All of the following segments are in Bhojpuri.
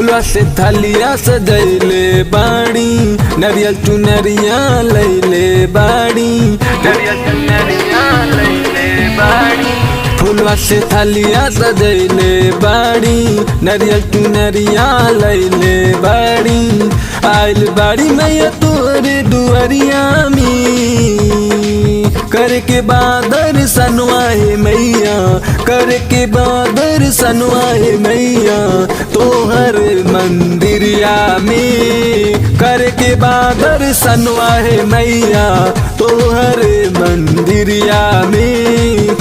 फुलवा से थालिया सजैले बाड़ी, नरियल चुनरिया लैले बाड़ी, नरियल चुनरिया लैले बाड़ी। फुलवा से थालिया सजैले बाड़ी, नरियल चुनरिया लैले बाड़ी। आइल बाड़ी मैया तोरे दुआरिया में, करके बादर सनवाए मैया, करके बादर सनवाए मैया तोहर मंदिरिया में, करके बादर सनवाए मैया तोहर मंदिरिया में।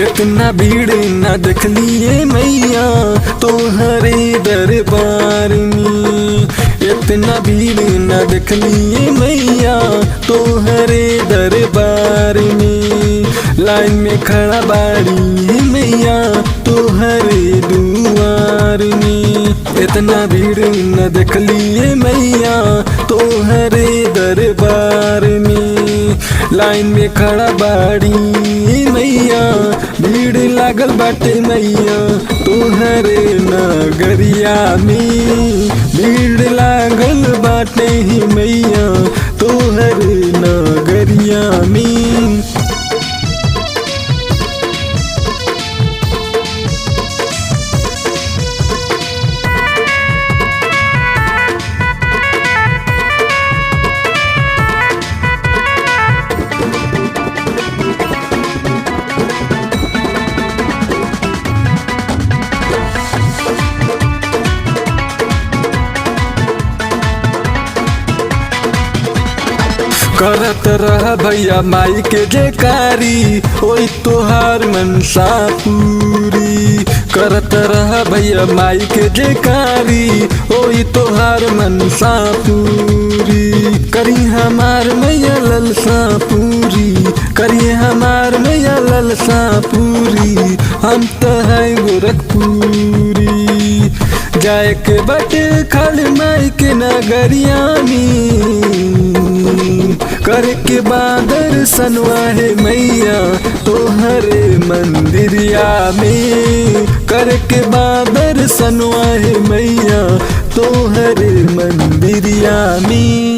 इतना भीड़ न देखलिए मैया तोहरे दरबार में, इतना भीड़ न देखलिए मैया तोहरे दरबार में। लाइन में खड़ा बाड़ी मैया तोहरे दुआर में, इतना भीड़ न देखलिए मैया तोहरे दरबार में। लाइन में खड़ा बाड़ी मैया, भीड़ लागल बाटे मैया तोहरे नगरिया में, भीड़ लागल बाटे ही मैया तोहरे नगरिया में। करत रह भैया माई के जयकारी, ओई तोहार मनसा पूरी। करत रह भैया माई के जयकारी, ओई तोहार मनसा पूरी। करी हमार मैया ललसा पूरी, करी हमार मैया ललसा पूरी। हम तो है गोरखपुरी, जाए के बटे खड़ माई के नगरिया में, करके बादर सनवाए मैया तोहरे मंदिरिया में, करके बादर सनवाए मैया तोहरे मंदिरिया में।